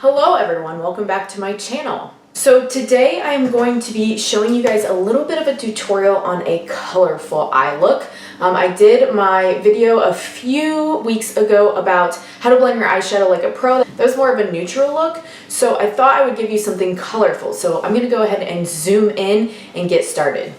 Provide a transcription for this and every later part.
Hello everyone, welcome back to my channel. So today I am going to be showing you guys a little bit of a tutorial on a colorful eye look. I did my video a few weeks ago about how to blend your eyeshadow like a pro. That was more of a neutral look, so I thought I would give you something colorful. So I'm going to go ahead and zoom in and get started.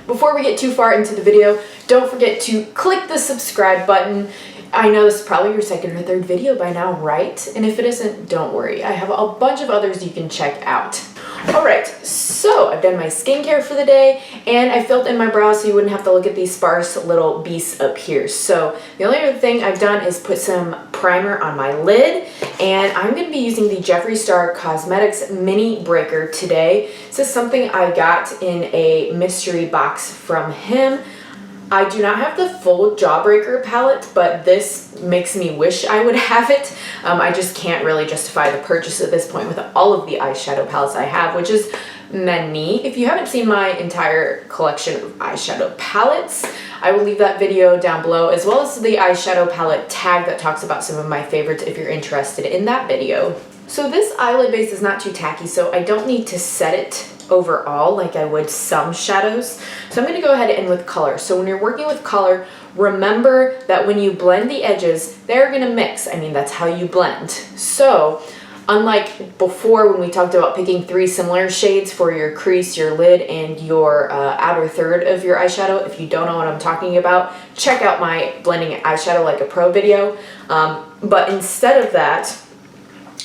Before we get too far into the video, don't forget to click the subscribe button. I know this is probably your second or third video by now, right? And if it isn't, don't worry. I have a bunch of others you can check out. Alright, so I've done my skincare for the day and I filled in my brows so you wouldn't have to look at these sparse little beasts up here. So the only other thing I've done is put some primer on my lid, and I'm going to be using the Jeffree Star Cosmetics Mini Breaker today. This is something I got in a mystery box from him. I do not have the full Jawbreaker palette, but this makes me wish I would have it. I just can't really justify the purchase at this point with all of the eyeshadow palettes I have, which is many. If you haven't seen my entire collection of eyeshadow palettes, I will leave that video down below, as well as the eyeshadow palette tag that talks about some of my favorites if you're interested in that video. So this eyelid base is not too tacky, so I don't need to set it overall like I would some shadows. So I'm going to go ahead and with color. So when you're working with color, remember that when you blend the edges, they're going to mix. I mean, that's how you blend. So unlike before when we talked about picking 3 similar shades for your crease, your lid, and your outer third of your eyeshadow, if you don't know what I'm talking about, check out my blending eyeshadow like a pro video. But instead of that,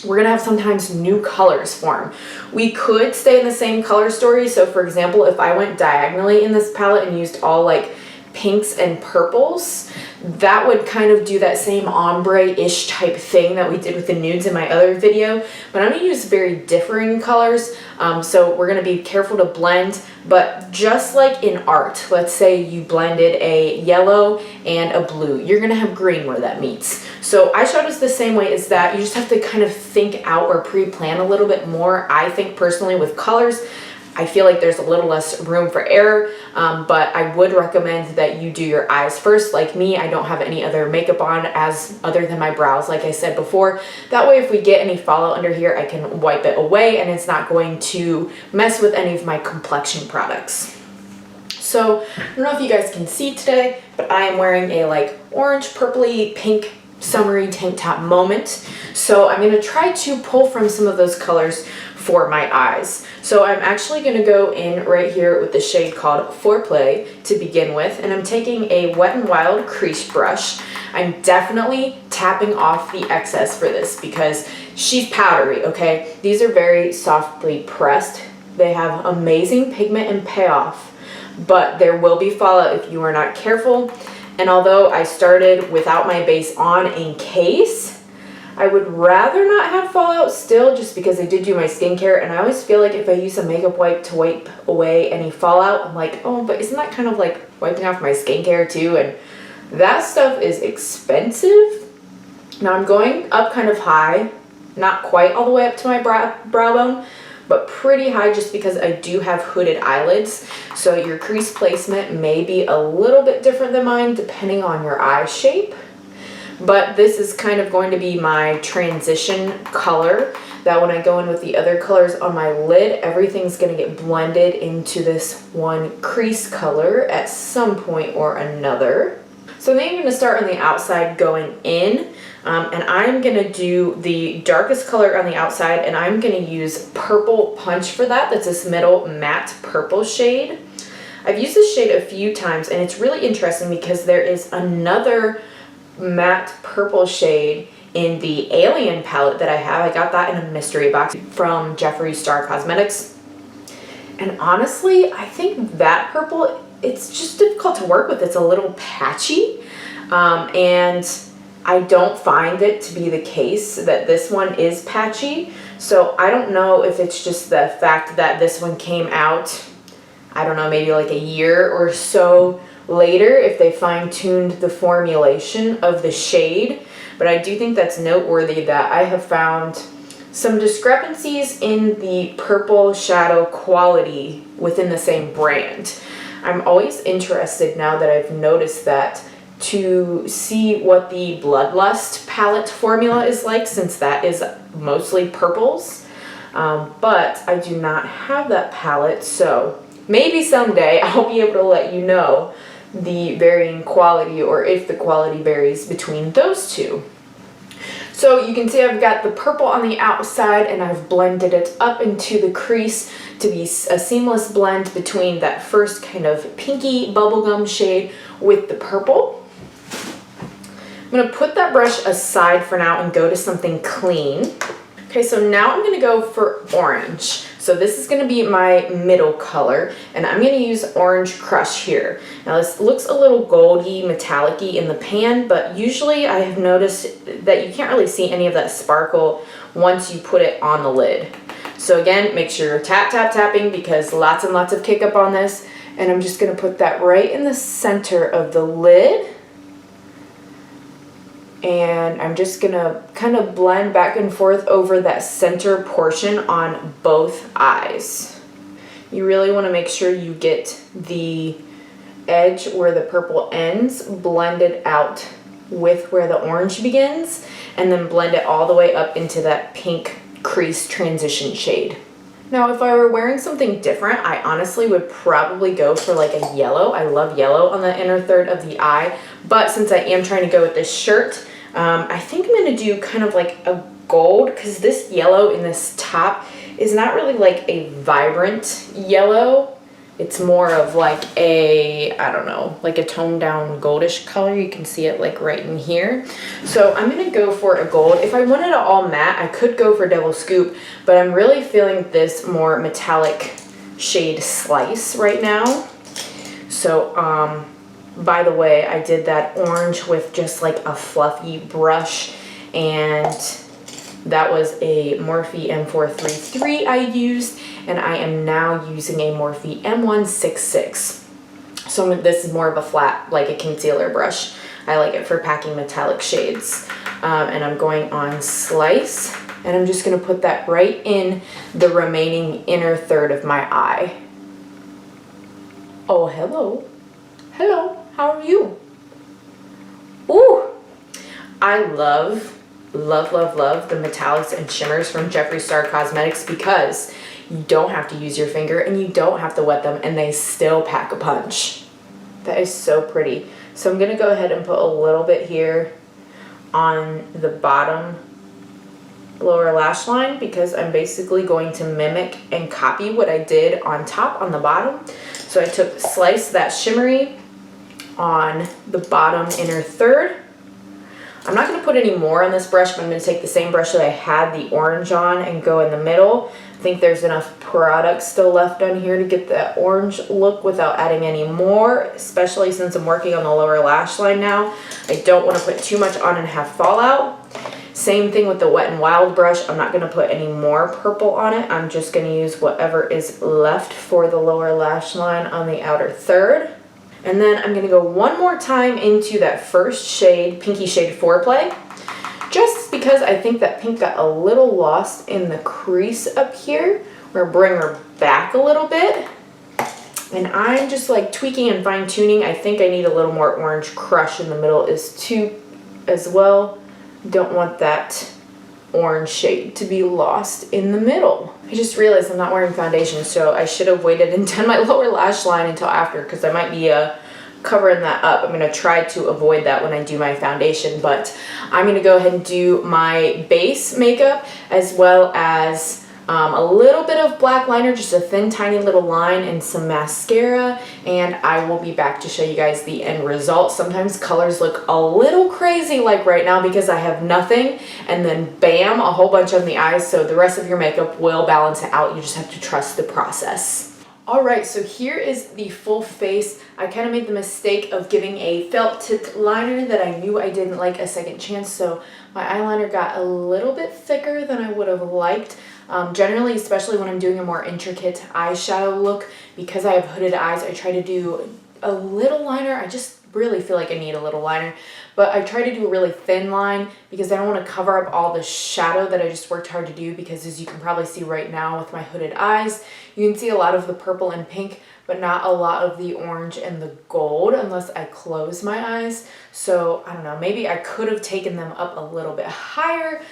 we're going to have sometimes new colors form. We could stay in the same color story. So for example, if I went diagonally in this palette and used all like pinks and purples, that would kind of do that same ombre-ish type thing that we did with the nudes in my other video. But I'm going to use very differing colors. So we're going to be careful to blend, but just like in art, let's say you blended a yellow and a blue, you're going to have green where that meets. So eyeshadow is the same way as that. You just have to kind of think out or pre-plan a little bit more. I think personally with colors, I feel like there's a little less room for error, but I would recommend that you do your eyes first. Like me, I don't have any other makeup on other than my brows, like I said before. That way, if we get any fallout under here, I can wipe it away and it's not going to mess with any of my complexion products. So I don't know if you guys can see today, but I am wearing a like orange, purpley, pink, summery tank top moment. So I'm going to try to pull from some of those colors for my eyes. So I'm actually going to go in right here with the shade called Foreplay to begin with, and I'm taking a Wet n Wild crease brush. I'm definitely tapping off the excess for this because she's powdery, okay? These are very softly pressed. They have amazing pigment and payoff, but there will be fallout if you are not careful. And although I started without my base on in case, I would rather not have fallout still, just because I did do my skincare, and I always feel like if I use a makeup wipe to wipe away any fallout, I'm like, oh, but isn't that kind of like wiping off my skincare too? And that stuff is expensive. Now I'm going up kind of high, not quite all the way up to my brow bone, but pretty high just because I do have hooded eyelids. So your crease placement may be a little bit different than mine depending on your eye shape. But this is kind of going to be my transition color, that when I go in with the other colors on my lid, everything's going to get blended into this one crease color at some point or another. So then I'm going to start on the outside going in, and I'm going to do the darkest color on the outside, and I'm going to use Purple Punch for that. That's this middle matte purple shade. I've used this shade a few times, and it's really interesting because there is another matte purple shade in the Alien palette that I have. I got that in a mystery box from Jeffree Star Cosmetics. And honestly, I think that purple, it's just difficult to work with. It's a little patchy. And I don't find it to be the case that this one is patchy. So I don't know if it's just the fact that this one came out, I don't know, maybe like a year or so later, if they fine-tuned the formulation of the shade. But I do think that's noteworthy that I have found Some discrepancies in the purple shadow quality within the same brand. I'm always interested now that I've noticed that to see what the Bloodlust palette formula is like, since that is mostly purples. But I do not have that palette, so maybe someday I'll be able to let you know the varying quality, or if the quality varies between those two. So you can see I've got the purple on the outside and I've blended it up into the crease to be a seamless blend between that first kind of pinky bubblegum shade with the purple. I'm going to put that brush aside for now and go to something clean. Okay, so now I'm going to go for orange. So this is going to be my middle color, and I'm going to use Orange Crush here. Now this looks a little goldy, metallic-y in the pan, but usually I have noticed that you can't really see any of that sparkle once you put it on the lid. So again, make sure you're tapping because lots and lots of kick up on this. And I'm just going to put that right in the center of the lid. And I'm just gonna kind of blend back and forth over that center portion on both eyes. You really want to make sure you get the edge where the purple ends blended out with where the orange begins, and then blend it all the way up into that pink crease transition shade. Now, if I were wearing something different, I honestly would probably go for like a yellow. I love yellow on the inner third of the eye, but since I am trying to go with this shirt, I think I'm going to do kind of like a gold, because this yellow in this top is not really like a vibrant yellow. It's more of like a, I don't know, like a toned down goldish color. You can see it like right in here. So I'm going to go for a gold. If I wanted it all matte, I could go for Double Scoop, but I'm really feeling this more metallic shade Slice right now. So, by the way, I did that orange with just like a fluffy brush, and that was a Morphe M433 I used, and I am now using a Morphe M166. So this is more of a flat, like a concealer brush. I like it for packing metallic shades. And I'm going on Slice, and I'm just going to put that right in the remaining inner third of my eye. Oh, hello. Hello. How are you? Ooh, I love the metallics and shimmers from Jeffree Star Cosmetics, because you don't have to use your finger and you don't have to wet them, and they still pack a punch. That is so pretty. So I'm gonna go ahead and put a little bit here on the bottom lower lash line, because I'm basically going to mimic and copy what I did on top on the bottom. So I took Slice, that shimmery, on the bottom inner third. I'm not going to put any more on this brush, but I'm going to take the same brush that I had the orange on and go in the middle. I think there's enough product still left on here to get that orange look without adding any more, especially since I'm working on the lower lash line now. I don't want to put too much on and have fallout. Same thing with the Wet n Wild brush. I'm not going to put any more purple on it. I'm just going to use whatever is left for the lower lash line on the outer third. And then I'm going to go one more time into that first shade, Pinky Shade Foreplay, just because I think that pink got a little lost in the crease up here. We're going to bring her back a little bit. And I'm just like tweaking and fine tuning. I think I need a little more Orange Crush in the middle as well. Don't want that orange shade to be lost in the middle. I just realized I'm not wearing foundation, so I should have waited and done my lower lash line until after, because I might be covering that up. I'm going to try to avoid that when I do my foundation, but I'm going to go ahead and do my base makeup as well as a little bit of black liner, just a thin tiny little line, and some mascara, and I will be back to show you guys the end result. Sometimes colors look a little crazy like right now because I have nothing, and then bam, a whole bunch on the eyes, so the rest of your makeup will balance it out. You just have to trust the process. Alright, so here is the full face. I kind of made the mistake of giving a felt tip liner that I knew I didn't like a second chance, so my eyeliner got a little bit thicker than I would have liked. Generally, especially when I'm doing a more intricate eyeshadow look, because I have hooded eyes, I try to do a little liner. I just really feel like I need a little liner, but I try to do a really thin line because I don't want to cover up all the shadow that I just worked hard to do, because as you can probably see right now with my hooded eyes, you can see a lot of the purple and pink, but not a lot of the orange and the gold unless I close my eyes. So I don't know, maybe I could have taken them up a little bit higher.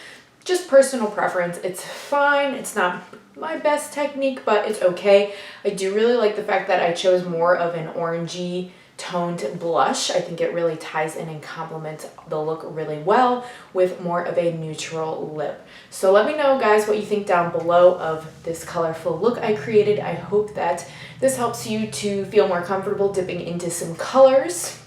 Just personal preference. It's fine. It's not my best technique, but it's okay. I do really like the fact that I chose more of an orangey toned blush. I think it really ties in and complements the look really well with more of a neutral lip. So let me know, guys, what you think down below of this colorful look I created. I hope that this helps you to feel more comfortable dipping into some colors.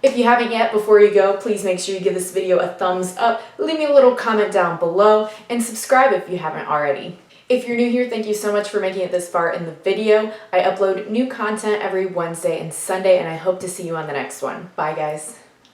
If you haven't yet, before you go, please make sure you give this video a thumbs up, leave me a little comment down below, and subscribe if you haven't already. If you're new here, thank you so much for making it this far in the video. I upload new content every Wednesday and Sunday, and I hope to see you on the next one. Bye, guys.